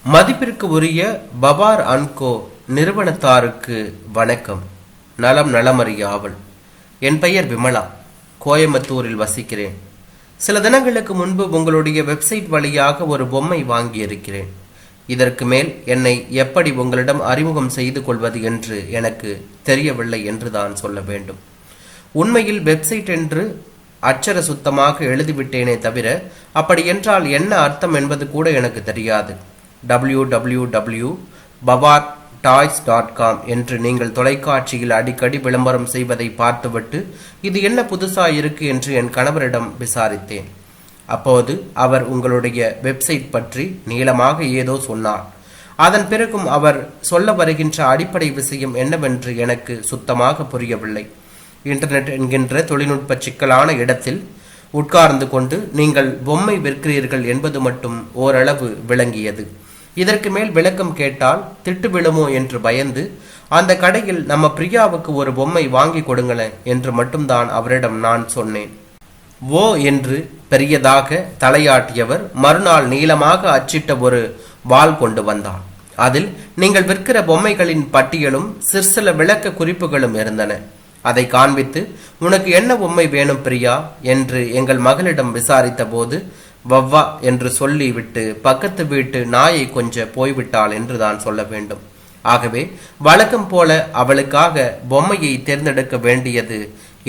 மதிப்பிற்கு உரிய buffer and Co நிறுவனத்தாருக்கு வணக்கம். நலம் நலமறிய ஆவல். என் பெயர் விமலா. கோயம்புத்தூரில் வசிக்கிறேன். சில தினங்களுக்கு முன்பு உங்களுடைய வெப்சைட் வழியாக ஒரு பொம்மை வாங்கியிருக்கிறேன். இதற்கு மேல் என்னை எப்படி உங்களிடம் அறிமுகம் செய்து கொள்வது என்று எனக்கு தெரியவில்லை என்று தான் சொல்ல வேண்டும். உண்மையில் வெப்சைட் என்று அச்சர சுத்தமாக எழுதிவிட்டேனே தவிர அப்படி என்றால் என்ன அர்த்தம் என்பது கூட எனக்கு தெரியாது. www.babartoys.com என்று நீங்கள் தொலைக்காட்சியில் அடிக்கடி விளம்பரம் செய்வதை பார்த்துவிட்டு இது என்ன புதுசா இருக்கு என்று என் கணவரிடம் விசாரித்தேன். அப்போது அவர் உங்களுடைய வெப்சைட் பற்றி நீளமாக ஏதோ சொன்னார். அதன் பிறகும் அவர் சொல்ல வருகின்ற அடிப்படை விஷயம் என்னவென்று எனக்கு சுத்தமாக புரியவில்லை. இன்டர்நெட் என்கின்ற தொழில்நுட்ப சிக்கலான இடத்தில் உட்கார்ந்து கொண்டு நீங்கள் பொம்மை விற்கிறீர்கள் என்பது மட்டும் ஓரளவு விளங்கியது. இதற்கு மேல் விளக்கம் கேட்டால் திட்டு விழுமோ என்று பயந்து அந்த கடையில் நம்ம பிரியாவுக்கு ஒரு பொம்மை வாங்கி கொடுங்களேன் என்று மட்டும்தான் அவரிடம் நான் சொன்னேன். ஓ என்று பெரியதாக தலையாட்டியவர் மறுநாள் நீளமாக அச்சிட்ட ஒரு வாள் கொண்டு வந்தார். அதில் நீங்கள் விற்கிற பொம்மைகளின் பட்டியலும் சிற்சில விளக்க குறிப்புகளும் இருந்தன. அதை காண்பித்து உனக்கு என்ன பொம்மை வேணும் பிரியா என்று எங்கள் மகளிடம் விசாரித்த போது வவ்வா என்று சொல்லிவிட்டு பக்கத்து வீட்டு நாயை கொஞ்சம் போய்விட்டாள் என்று தான் சொல்ல வேண்டும். ஆகவே வழக்கம் போல அவளுக்காக பொம்மையை தேர்ந்தெடுக்க வேண்டியது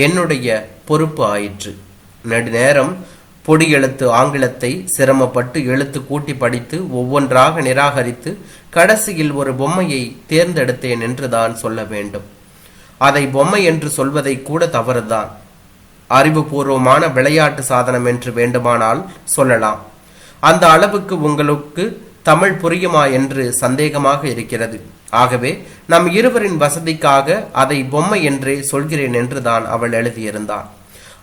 என்னுடைய பொறுப்பு ஆயிற்று. நெடுநேரம் பொடி எழுத்து ஆங்கிலத்தை சிரமப்பட்டு எழுத்து கூட்டி படித்து ஒவ்வொன்றாக நிராகரித்து கடைசியில் ஒரு பொம்மையை தேர்ந்தெடுத்தேன் என்று தான் சொல்ல வேண்டும். அதை பொம்மை என்று சொல்வதை கூட தவறுதான். அறிவுபூர்வமான விளையாட்டு சாதனம் என்று வேண்டுமானால் சொல்லலாம். அந்த அளவுக்கு உங்களுக்கு தமிழ் புரியுமா என்று சந்தேகமாக இருக்கிறது. ஆகவே நம் இருவரின் வசதிக்காக அதை பொம்மை என்றே சொல்கிறேன் என்று தான் அவள் எழுதியிருந்தாள்.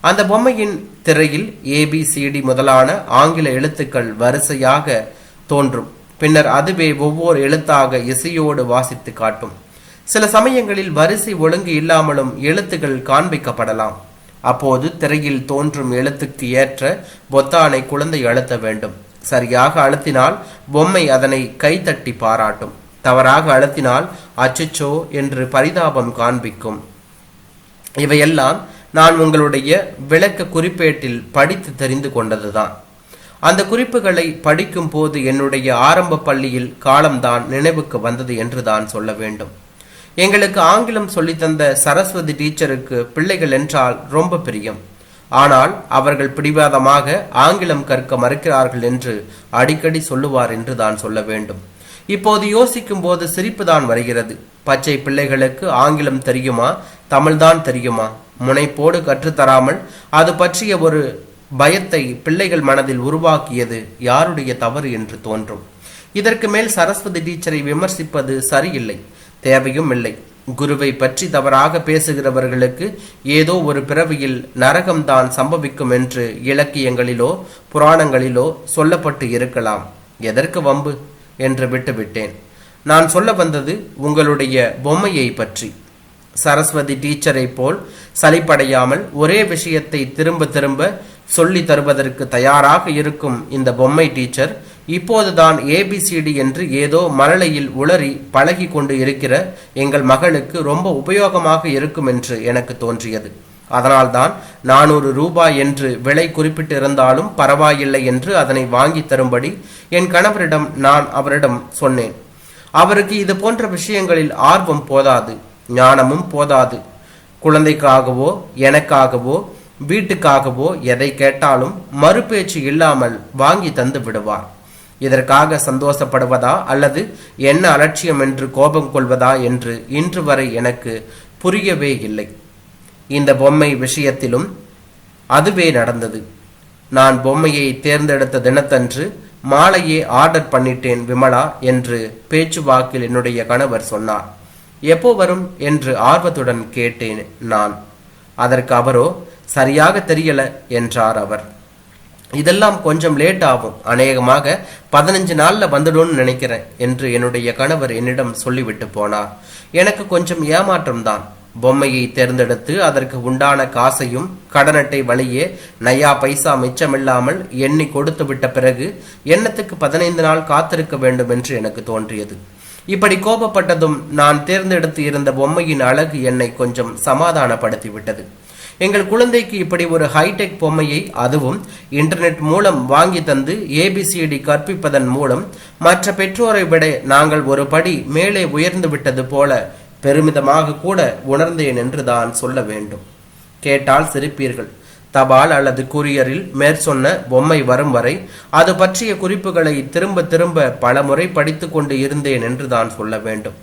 அந்த பொம்மையின் திரையில் ABCD முதலான ஆங்கில எழுத்துக்கள் வரிசையாக தோன்றும். பின்னர் அதுவே ஒவ்வொரு எழுத்தாக இசையோடு வாசித்து காட்டும். சில சமயங்களில் வரிசை ஒழுங்கு இல்லாமலும் எழுத்துக்கள் காண்பிக்கப்படலாம். அப்போது திரையில் தோன்றும் எழுத்துக்கு ஏற்ற பொத்தானை குழந்தை அழுத்த வேண்டும். சரியாக அழுத்தினால் பொம்மை அதனை கைத்தட்டி பாராட்டும். தவறாக அழுத்தினால் அச்சச்சோ என்று பரிதாபம் காண்பிக்கும். இவையெல்லாம் நான் உங்களுடைய விளக்க குறிப்பேட்டில் படித்து தெரிந்து கொண்டதுதான். அந்த குறிப்புகளை படிக்கும் போது என்னுடைய ஆரம்ப பள்ளியில் காலம்தான் நினைவுக்கு வந்தது என்று தான் சொல்ல வேண்டும். எங்களுக்கு ஆங்கிலம் சொல்லித்தந்த சரஸ்வதி டீச்சருக்கு பிள்ளைகள் என்றால் ரொம்ப பிரியம். ஆனால் அவர்கள் பிடிவாதமாக ஆங்கிலம் கற்க மறுக்கிறார்கள் என்று அடிக்கடி சொல்லுவார் என்று தான் சொல்ல வேண்டும். இப்போது யோசிக்கும் போது சிரிப்பு தான் வருகிறது. பச்சை பிள்ளைகளுக்கு ஆங்கிலம் தெரியுமா, தமிழ்தான் தெரியுமா? முனைப்போடு கற்றுத்தராமல் அது பற்றிய ஒரு பயத்தை பிள்ளைகள் மனதில் உருவாக்கியது யாருடைய தவறு என்று தோன்றும். இதற்கு மேல் சரஸ்வதி டீச்சரை விமர்சிப்பது சரியில்லை, தேவையும் இல்லை. குருவை பற்றி தவறாக பேசுகிறவர்களுக்கு ஏதோ ஒரு பிறவியில் நரகம்தான் சம்பவிக்கும் என்று இலக்கியங்களிலோ புராணங்களிலோ சொல்லப்பட்டு இருக்கலாம். எதற்கு வம்பு என்று விட்டுவிட்டேன். நான் சொல்ல வந்தது உங்களுடைய பொம்மையை பற்றி. சரஸ்வதி டீச்சரை போல் சலிப்படையாமல் ஒரே விஷயத்தை திரும்ப திரும்ப சொல்லி தருவதற்கு தயாராக இருக்கும் இந்த பொம்மை டீச்சர் இப்போதுதான் ABCD என்று ஏதோ மரளையில் உளறி பழகி கொண்டு இருக்கிற எங்கள் மகளுக்கு ரொம்ப உபயோகமாக இருக்கும் என்று எனக்கு தோன்றியது. அதனால்தான் 400 ரூபாய் என்று விலை குறிப்பிட்டிருந்தாலும் பரவாயில்லை என்று அதனை வாங்கி தரும்படி என் கணவரிடம் நான் அவரிடம் சொன்னேன். அவருக்கு இது போன்ற விஷயங்களில் ஆர்வம் போதாது, ஞானமும் போதாது. குழந்தைக்காகவோ எனக்காகவோ வீட்டுக்காகவோ எதை கேட்டாலும் மறுபேச்சு இல்லாமல் வாங்கி தந்து விடுவார். இதற்காக சந்தோஷப்படுவதா அல்லது என்ன அலட்சியம் என்று கோபம் கொள்வதா என்று இன்று வரை எனக்கு புரியவே இல்லை. இந்த பொம்மை விஷயத்திலும் அதுவே நடந்தது. நான் பொம்மையை தேர்ந்தெடுத்த தினத்தன்று மாலையே ஆர்டர் பண்ணிட்டேன் விமலா என்று பேச்சுவாக்கில் என்னுடைய கணவர் சொன்னார். எப்போ வரும் என்று ஆர்வத்துடன் கேட்டேன் நான். அதற்கு அவரோ சரியாக தெரியல என்றார் அவர். இதெல்லாம் கொஞ்சம் லேட் ஆகும், அநேகமாக 15 நாள்ல வந்துடும்னு நினைக்கிறேன் என்று என்னுடைய கணவர் என்னிடம் சொல்லிவிட்டு போனார். எனக்கு கொஞ்சம் ஏமாற்றம் தான். பொம்மையை தேர்ந்தெடுத்து அதற்கு உண்டான காசையும் கடன் அட்டை வழியே நயா பைசா மிச்சமில்லாமல் எண்ணி கொடுத்து விட்ட பிறகு எண்ணத்துக்கு 15 நாள் காத்திருக்க வேண்டும் என்று எனக்கு தோன்றியது. இப்படி கோபப்பட்டதும் நான் தேர்ந்தெடுத்து இருந்த பொம்மையின் அழகு என்னை கொஞ்சம் சமாதானப்படுத்தி விட்டது. எங்கள் குழந்தைக்கு இப்படி ஒரு ஹைடெக் பொம்மையை, அதுவும் இன்டர்நெட் மூலம் வாங்கி தந்து ஏபிசிடி கற்பிப்பதன் மூலம் மற்ற பெற்றோரை விட நாங்கள் ஒரு படி மேலே உயர்ந்து விட்டது போல பெருமிதமாக கூட உணர்ந்தேன் என்று தான் சொல்ல வேண்டும். கேட்டால் சிரிப்பீர்கள். தபால் அல்லது கூரியரில் மேற்சொன்ன பொம்மை வரும் வரை அது பற்றிய குறிப்புகளை திரும்ப திரும்ப பல முறை படித்து கொண்டு இருந்தேன் என்று தான் சொல்ல வேண்டும்.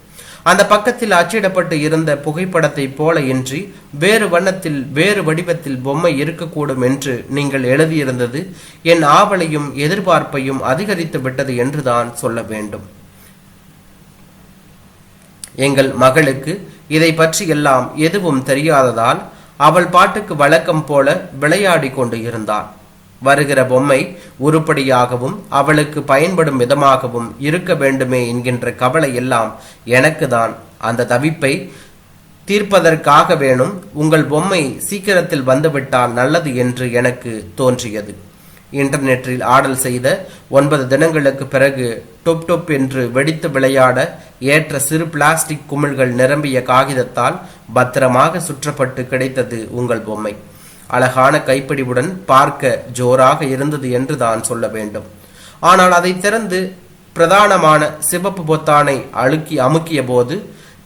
அந்த பக்கத்தில் அச்சிடப்பட்டு இருந்த புகைப்படத்தை போல இன்றி வேறு வண்ணத்தில் வேறு வடிவத்தில் பொம்மை இருக்கக்கூடும் என்று நீங்கள் எழுதியிருந்தது என் ஆவலையும் எதிர்பார்ப்பையும் அதிகரித்து விட்டது என்று தான் சொல்ல வேண்டும். எங்கள் மகளுக்கு இதை பற்றி எல்லாம் எதுவும் தெரியாததால் அவள் பாட்டுக்கு வழக்கம் போல விளையாடி கொண்டு இருந்தாள். வருகிற பொம்மை உருப்படியாகவும் அவளுக்கு பயன்படும் விதமாகவும் இருக்க வேண்டுமே என்கின்ற கவலை எல்லாம் எனக்கு தான். அந்த தவிப்பை தீர்ப்பதற்காக வேணும் உங்கள் பொம்மை சீக்கிரத்தில் வந்துவிட்டால் நல்லது என்று எனக்கு தோன்றியது. இன்டர்நெட்டில் ஆர்டர் செய்த 9 தினங்களுக்கு பிறகு டொப் டொப் என்று வெடித்து விளையாட ஏற்ற சிறு பிளாஸ்டிக் குமிழ்கள் நிரம்பிய காகிதத்தால் பத்திரமாக சுற்றப்பட்டு கிடைத்தது உங்கள் பொம்மை. அழகான கைப்பிடிவுடன் பார்க்க ஜோராக இருந்தது என்று தான் சொல்ல வேண்டும். ஆனால் அதை திறந்து பிரதானமான சிவப்பு பொத்தானை அமுக்கிய போது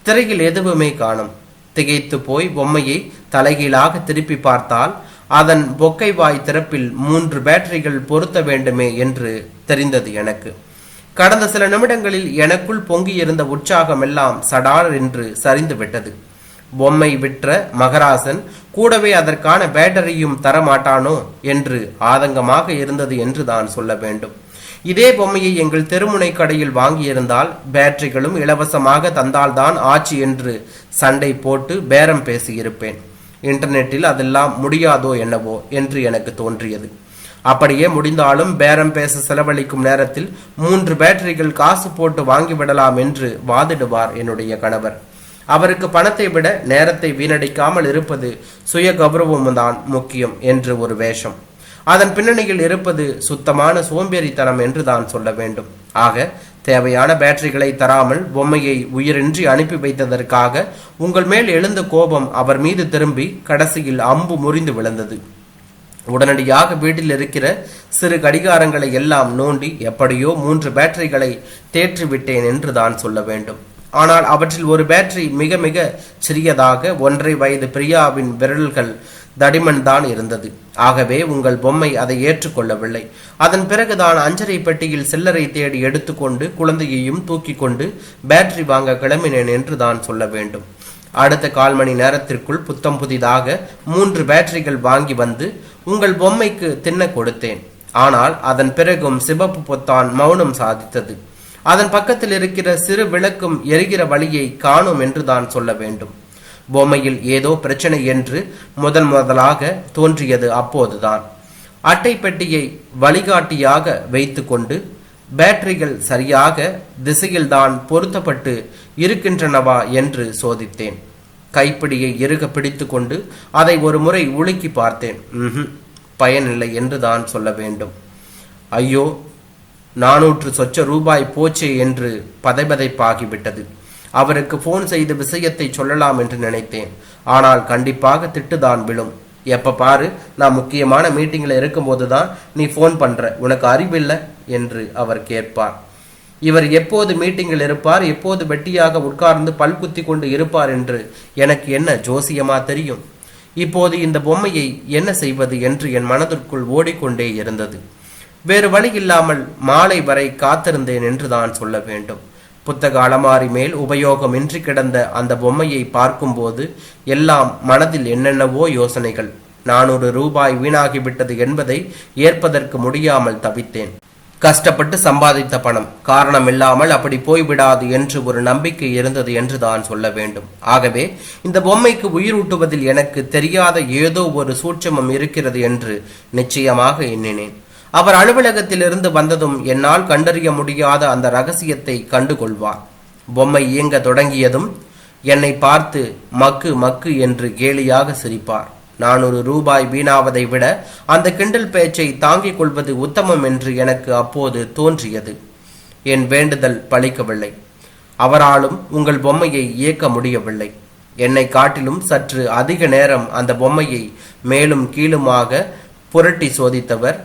திரையில் எதுவுமே காணும். திகைத்து போய் பொம்மையை தலைகீழாக திருப்பி பார்த்தால் அதன் பொக்கை வாய் திறப்பில் 3 பேட்டரிகள் பொருத்த வேண்டுமே என்று தெரிந்தது எனக்கு. கடந்த சில நிமிடங்களில் எனக்குள் பொங்கியிருந்த உற்சாகம் எல்லாம் சடார் என்று சரிந்து விட்டது. பொம்மை விற்ற மகராசன் கூடவே அதற்கான பேட்டரியும் தரமாட்டானோ என்று ஆதங்கமாக இருந்தது என்று தான் சொல்ல வேண்டும். இதே பொம்மையை எங்கள் தெருமுனை கடையில் வாங்கியிருந்தால் பேட்டரிகளும் இலவசமாக தந்தால்தான் ஆச்சு என்று சண்டை போட்டு பேரம் பேசியிருப்பேன். இன்டர்நெட்டில் அதெல்லாம் முடியாதோ என்னவோ என்று எனக்கு தோன்றியது. அப்படியே முடிந்தாலும் பேரம் பேச செலவழிக்கும் நேரத்தில் 3 பேட்டரிகள் காசு போட்டு வாங்கிவிடலாம் என்று வாதிடுவார் என்னுடைய கணவர். அவருக்கு பணத்தை விட நேரத்தை வீணடிக்காமல் இருப்பது சுய கௌரவம் தான் முக்கியம் என்று ஒரு வேஷம். அதன் பின்னணியில் இருப்பது சுத்தமான சோம்பேறித்தனம் என்று தான் சொல்ல வேண்டும். ஆக தேவையான பேட்டரிகளை தராமல் பொம்மையை உயிரின்றி அனுப்பி வைத்ததற்காக உங்கள் மேல் எழுந்த கோபம் அவர் மீது திரும்பி கடைசியில் அம்பு முறிந்து விழுந்தது. உடனடியாக வீட்டில் இருக்கிற சிறு கடிகாரங்களை எல்லாம் நோண்டி எப்படியோ 3 பேட்டரிகளை தேற்றிவிட்டேன் என்று தான் சொல்ல வேண்டும். ஆனால் அவற்றில் ஒரு பேட்டரி மிக மிக சிறியதாக 1.5 வயது பிரியாவின் விரல்கள் தடிமன் தான் இருந்தது. ஆகவே உங்கள் பொம்மை அதை ஏற்றுக்கொள்ளவில்லை. அதன் பிறகுதான் அஞ்சரை பெட்டியில் சில்லறை தேடி எடுத்துக்கொண்டு குழந்தையையும் தூக்கி கொண்டு பேட்டரி வாங்க கிளம்பினேன் என்று தான் சொல்ல வேண்டும். அடுத்த 1/4 மணி நேரத்திற்குள் புத்தம் புதிதாக 3 பேட்டரிகள் வாங்கி வந்து உங்கள் பொம்மைக்கு தின்ன கொடுத்தேன். ஆனால் அதன் பிறகும் சிவப்பு பொத்தான் மௌனம் சாதித்தது. அதன் பக்கத்தில் இருக்கிற சிறு விளக்கும் எரிகிற வழியை காணும் என்று தான் சொல்ல வேண்டும். பொம்மையில் ஏதோ பிரச்சனை என்று முதலாக தோன்றியது அப்போதுதான். அட்டை பெட்டியை வழிகாட்டியாக வைத்து கொண்டு பேட்டரிகள் சரியாக திசையில்தான் பொருத்தப்பட்டு இருக்கின்றனவா என்று சோதித்தேன். கைப்பிடியை இறுக பிடித்து கொண்டு அதை ஒரு முறை உலுக்கி பார்த்தேன். பயனில்லை என்று தான் சொல்ல வேண்டும். ஐயோ, 400 சொச்ச ரூபாய் போச்சே என்று பதைபதைப்பாகிவிட்டது. அவருக்கு போன் செய்து விஷயத்தை சொல்லலாம் என்று நினைத்தேன். ஆனால் கண்டிப்பாக திட்டுதான் விழும். எப்ப பாரு நான் முக்கியமான மீட்டிங்ல இருக்கும்போது தான் நீ போன் பண்ற, உனக்கு அறிவில்லை என்று அவர் கேட்பார். இவர் எப்போது மீட்டிங்கில் இருப்பார், எப்போது வெட்டியாக உட்கார்ந்து பல் குத்தி கொண்டு இருப்பார் என்று எனக்கு என்ன ஜோசியமா தெரியும். இப்போது இந்த பொம்மையை என்ன செய்வது என்று என் மனதிற்குள் ஓடிக்கொண்டே இருந்தது. வேறு வழி இல்லாமல் மாலை வரை காத்திருந்தேன் என்று தான் சொல்ல வேண்டும். புத்தக அலமாரி மேல் உபயோகமின்றி கிடந்த அந்த பொம்மையை பார்க்கும்போது எல்லாம் மனதில் என்னென்னவோ யோசனைகள். 400 ரூபாய் வீணாகிவிட்டது என்பதை ஏற்பதற்கு முடியாமல் தவித்தேன். கஷ்டப்பட்டு சம்பாதித்த பணம் காரணமில்லாமல் அப்படி போய்விடாது என்று ஒரு நம்பிக்கை இருந்தது என்று தான் சொல்ல வேண்டும். ஆகவே இந்த பொம்மைக்கு உயிரூட்டுவதில் எனக்கு தெரியாத ஏதோ ஒரு சூட்சமம் இருக்கிறது என்று நிச்சயமாக எண்ணினேன். அவர் அலுவலகத்திலிருந்து வந்ததும் என்னால் கண்டறிய முடியாத அந்த ரகசியத்தை கண்டுகொள்வார். பொம்மை இயங்க தொடங்கியதும் என்னை பார்த்து மக்கு மக்கு என்று கேலியாக சிரிப்பார். 400 ரூபாய் வீணாவதை விட அந்த கிண்டல் பேச்சை தாங்கிக் கொள்வது உத்தமம் என்று எனக்கு அப்போது தோன்றியது. என் வேண்டுதல் பலிக்கவில்லை. அவராலும் உங்கள் பொம்மையை இயக்க முடியவில்லை. என்னை காட்டிலும் சற்று அதிக நேரம் அந்த பொம்மையை மேலும் கீழுமாக புரட்டி சோதித்தவர்.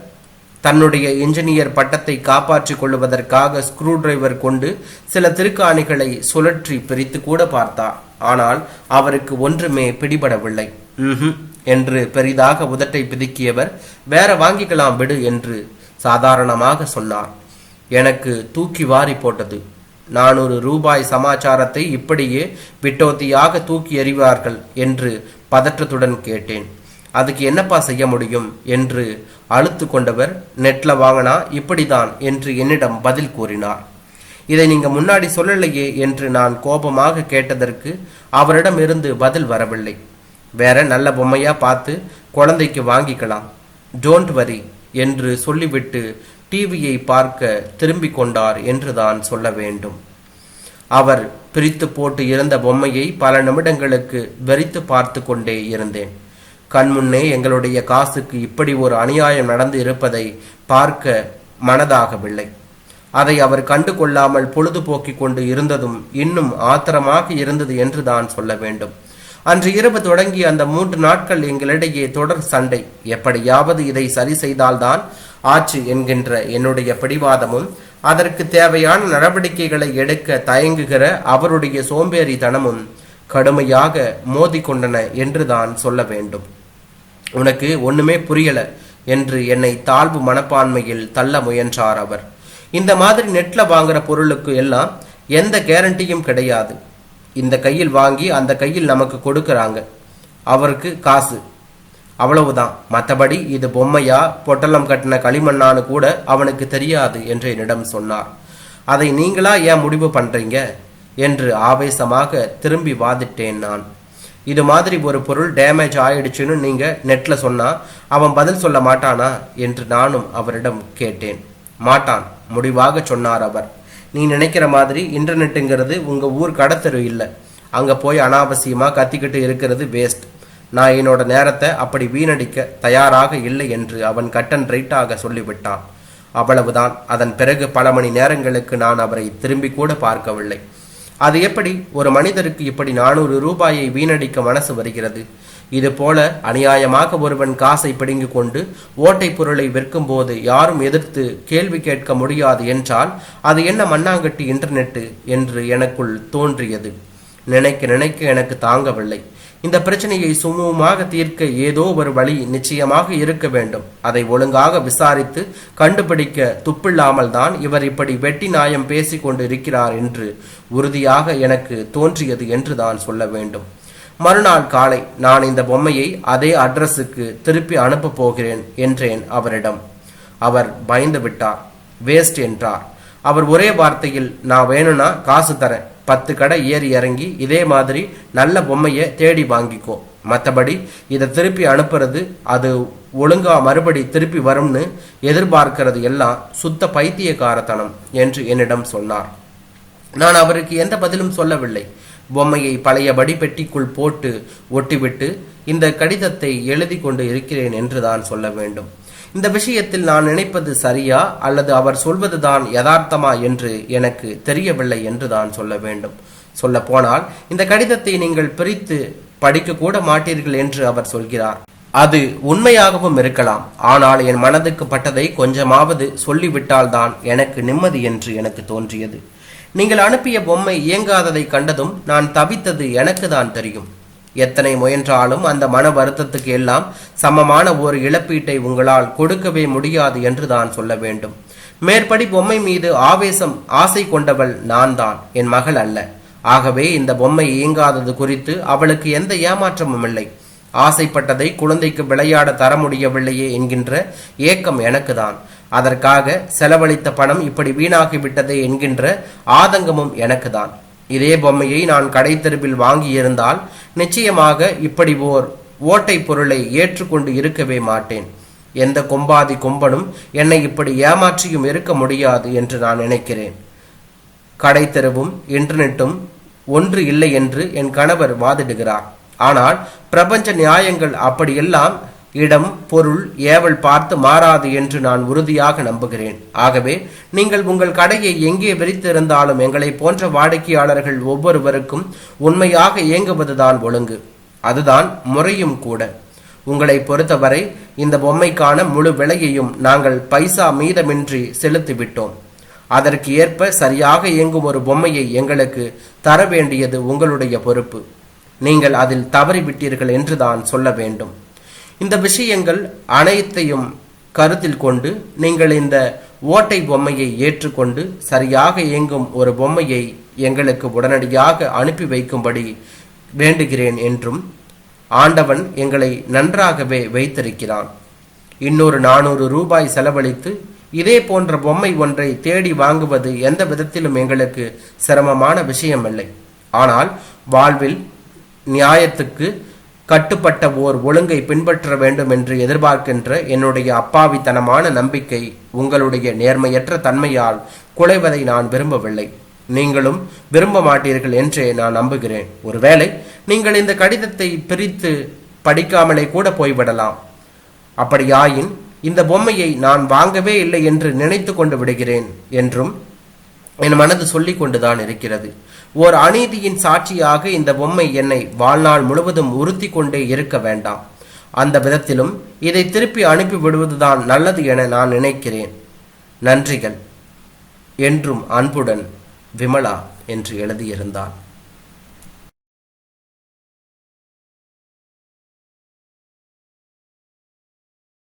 தன்னுடைய இன்ஜினியர் பட்டத்தை காப்பாற்றிக் கொள்வதற்காக ஸ்க்ரூ டிரைவர் கொண்டு சில திருக்காணிகளை சுழற்றி பிரித்து கூட பார்த்தார். ஆனால் அவருக்கு ஒன்றுமே பிடிபடவில்லை. என்று பெரிதாக உதட்டை பிதுக்கியவர், வேற வாங்கிக்கலாம் விடு என்று சாதாரணமாக சொன்னார். எனக்கு தூக்கி வாரி போட்டது. 400 ரூபாய் சமாச்சாரத்தை இப்படியே விட்டோத்தியாக தூக்கி எறிவார்கள் என்று பதற்றத்துடன் கேட்டேன். அதுக்கு என்னப்பா செய்ய முடியும் என்று அழுத்து கொண்டவர், நெட்ல வாங்கினா இப்படிதான் என்று என்னிடம் பதில் கூறினார். இதை நீங்க முன்னாடி சொல்லலையே என்று நான் கோபமாக கேட்டதற்கு அவரிடம் இருந்து பதில் வரவில்லை. வேற நல்ல பொம்மையா பார்த்து குழந்தைக்கு வாங்கிக்கலாம், டோன்ட் வரி என்று சொல்லிவிட்டு டிவியை பார்க்க திரும்பிக் கொண்டார் என்று தான் சொல்ல வேண்டும். அவர் பிரித்து போட்டு இருந்த பொம்மையை பல நிமிடங்களுக்கு வெறித்து பார்த்து கொண்டே இருந்தேன். கண்முன்னே எங்களுடைய காசுக்கு இப்படி ஒரு அநியாயம் நடந்து இருப்பதை பார்க்க மனதாகவில்லை. அதை அவர் கண்டு கொள்ளாமல் பொழுதுபோக்கிக் கொண்டு இருந்ததும் இன்னும் ஆத்திரமாக இருந்தது என்று தான் சொல்ல வேண்டும். அன்று இரவு தொடங்கி அந்த 3 நாட்கள் எங்களிடையே தொடர் சண்டை. எப்படியாவது இதை சரி செய்தால்தான் ஆச்சு என்கின்ற என்னுடைய பிடிவாதமும், அதற்கு தேவையான நடவடிக்கைகளை எடுக்க தயங்குகிற அவருடைய சோம்பேறித்தனமும் கடுமையாக மோதிக்கொண்டன என்றுதான் சொல்ல வேண்டும். உனக்கு ஒண்ணுமே புரியல என்று என்னை தாழ்வு மனப்பான்மையில் தள்ள முயன்றார் அவர். இந்த மாதிரி நெட்ல வாங்குற பொருளுக்கு எல்லாம் எந்த கேரண்டியும் கிடையாது. இந்த கையில் வாங்கி அந்த கையில் நமக்கு கொடுக்கறாங்க, அவருக்கு காசு, அவ்வளவுதான். மற்றபடி இது பொம்மையா பொட்டலம் கட்டின களிமண்ணான்னு கூட அவனுக்கு தெரியாது என்று என்னிடம் சொன்னார். அதை நீங்களா ஏன் முடிவு பண்றீங்க என்று ஆவேசமாக திரும்பி வாதிட்டேன் நான். இது மாதிரி ஒரு பொருள் டேமேஜ் ஆயிடுச்சுன்னு நீங்க நெட்ல சொன்னா அவன் பதில் சொல்ல மாட்டானா என்று நானும் அவரிடம் கேட்டேன். மாட்டான், முடிவாக சொன்னார் அவர். நீ நினைக்கிற மாதிரி இன்டர்நெட்டுங்கிறது உங்க ஊர் கடத்தெரு இல்லை. அங்க போய் அனாவசியமா கத்திக்கிட்டு இருக்கிறது வேஸ்ட். நான் என்னோட நேரத்தை அப்படி வீணடிக்க தயாராக இல்லை என்று அவன் கட்டன் ரைட்டாக சொல்லிவிட்டான். அவ்வளவுதான். அதன் பிறகு பல மணி நேரங்களுக்கு நான் அவரை திரும்பி கூட பார்க்கவில்லை. அது எப்படி ஒரு மனிதருக்கு இப்படி 400 ரூபாயை வீணடிக்க மனசு வருகிறது? இது போல அநியாயமாக ஒருவன் காசை பிடுங்கிக் கொண்டு ஓட்டை பொருளை விற்கும் போது யாரும் எதிர்த்து கேள்வி கேட்க முடியாது என்றால் அது என்ன மண்ணாங்கட்டி இன்டர்நெட்டு என்று எனக்குள் தோன்றியது. நினைக்க நினைக்க எனக்கு தாங்கவில்லை. இந்த பிரச்சனையை சுமூகமாக தீர்க்க ஏதோ ஒரு வழி நிச்சயமாக இருக்க வேண்டும். அதை ஒழுங்காக விசாரித்து கண்டுபிடிக்க துப்பில்லாமல் தான் இவர் இப்படி வெட்டி நியாயம் பேசி கொண்டு இருக்கிறார் என்று உறுதியாக எனக்கு தோன்றியது என்று தான் சொல்ல வேண்டும். மறுநாள் காலை நான் இந்த பொம்மையை அதே அட்ரஸுக்கு திருப்பி அனுப்ப போகிறேன் என்றேன் அவரிடம். அவர் பயந்து விட்டார். வேஸ்ட் என்றார். அவர் ஒரே வார்த்தையில், நான் வேணும்னா காசு தரேன், 10 கடை ஏறி இறங்கி இதே மாதிரி நல்ல பொம்மையை தேடி வாங்கிக்கோ, மற்றபடி இதை திருப்பி அனுப்புறது, அது ஒழுங்கா மறுபடி திருப்பி வரும்னு எதிர்பார்க்கிறது எல்லாம் சுத்த பைத்தியக்காரத்தனம் என்று என்னிடம் சொன்னார். நான் அவருக்கு எந்த பதிலும் சொல்லவில்லை. பொம்மையை பழையபடி பெட்டிக்குள் போட்டு ஒட்டிவிட்டு இந்த கடிதத்தை எழுதி கொண்டு இருக்கிறேன் என்றுதான் சொல்ல வேண்டும். இந்த விஷயத்தில் நான் நினைப்பது சரியா அல்லது அவர் சொல்வதுதான் யதார்த்தமா என்று எனக்கு தெரியவில்லை என்றுதான் சொல்ல வேண்டும். சொல்ல போனால் இந்த கடிதத்தை நீங்கள் பிரித்து படிக்க கூட மாட்டீர்கள் என்று அவர் சொல்கிறார். அது உண்மையாகவும் இருக்கலாம். ஆனால் என் மனதுக்கு பட்டதை கொஞ்சமாவது சொல்லிவிட்டால்தான் எனக்கு நிம்மதி என்று எனக்கு தோன்றியது. நீங்கள் அனுப்பிய பொம்மை இயங்காததை கண்டதும் நான் தவித்தது எனக்கு தான் தெரியும். எத்தனை முயன்றாலும் அந்த மன வருத்தத்துக்கு எல்லாம் சமமான ஒரு இழப்பீட்டை உங்களால் கொடுக்கவே முடியாது என்று தான் சொல்ல வேண்டும். மேற்படி பொம்மை மீது ஆசை கொண்டவள் நான் தான், என் மகள் அல்ல. ஆகவே இந்த பொம்மை இயங்காதது குறித்து அவளுக்கு எந்த ஏமாற்றமும் இல்லை. ஆசைப்பட்டதை குழந்தைக்கு விளையாட தர முடியவில்லையே என்கின்ற ஏக்கம் எனக்கு தான். அதற்காக செலவழித்த பணம் இப்படி வீணாகிவிட்டதே என்கின்ற ஆதங்கமும் எனக்கு தான். இதே பொம்மையை நான் கடை தெருவில் வாங்கியிருந்தால் நிச்சயமாக இப்படி ஓர் ஓட்டை பொருளை ஏற்றுக்கொண்டு இருக்கவே மாட்டேன். எந்த கொம்பாதி கொம்பனும் என்னை இப்படி ஏமாற்றியும் இருக்க முடியாது என்று நான் நினைக்கிறேன். கடை தெருவும் இன்டர்நெட்டும் ஒன்று இல்லை என்று என் கணவர் வாதிடுகிறார். ஆனால் பிரபஞ்ச நியாயங்கள் அப்படியெல்லாம் இடம், பொருள், ஏவல் பார்த்து மாறாது என்று நான் உறுதியாக நம்புகிறேன். ஆகவே நீங்கள் உங்கள் கடையை எங்கே விரித்திருந்தாலும் எங்களை போன்ற வாடிக்கையாளர்கள் ஒவ்வொருவருக்கும் உண்மையாக இயங்குவதுதான் ஒழுங்கு. அதுதான் முறையும் கூட. உங்களை பொறுத்தவரை இந்த பொம்மைக்கான முழு விலையையும் நாங்கள் பைசா மீதமின்றி செலுத்திவிட்டோம். அதற்கு ஏற்ப சரியாக இயங்கும் ஒரு பொம்மையை எங்களுக்கு தர வேண்டியது உங்களுடைய பொறுப்பு. நீங்கள் அதில் தவறிவிட்டீர்கள் என்றுதான் சொல்ல வேண்டும். இந்த விஷயங்கள் அனைத்தையும் கருத்தில் கொண்டு நீங்கள் இந்த ஓட்டை பொம்மையை ஏற்றுக்கொண்டு சரியாக இயங்கும் ஒரு பொம்மையை எங்களுக்கு உடனடியாக அனுப்பி வைக்கும்படி வேண்டுகிறேன் என்றும் ஆண்டவன் எங்களை நன்றாகவே வைத்திருக்கிறான். இன்னொரு 400 ரூபாய் செலவழித்து இதே போன்ற பொம்மை ஒன்றை தேடி வாங்குவது எந்த விதத்திலும் எங்களுக்கு சிரமமான விஷயமில்லை. ஆனால் வாழ்வில் நியாயத்துக்கு கட்டுப்பட்ட ஓர் ஒழுங்கை பின்பற்ற வேண்டும் என்று எதிர்பார்க்கின்ற என்னுடைய அப்பாவித்தனமான நம்பிக்கை உங்களுடைய நேர்மையற்ற தன்மையால் குலைவதை நான் விரும்பவில்லை. நீங்களும் விரும்ப மாட்டீர்கள் என்றே நான் நம்புகிறேன். ஒருவேளை நீங்கள் இந்த கடிதத்தை பிரித்து படிக்காமலே கூட போய்விடலாம். அப்படியாயின் இந்த பொம்மையை நான் வாங்கவே இல்லை என்று நினைத்து கொண்டு விடுகிறேன் என்றும் என் மனது சொல்லிக் கொண்டுதான் இருக்கிறது. ஓர் அநீதியின் சாட்சியாக இந்த பொம்மை என்னை வாழ்நாள் முழுவதும் உறுத்தி கொண்டே இருக்க வேண்டாம். அந்த விதத்திலும் இதை திருப்பி அனுப்பி விடுவதுதான் நல்லது என நான் நினைக்கிறேன். நன்றிகள். என்றும் அன்புடன் விமலா என்று எழுதியிருந்தார்.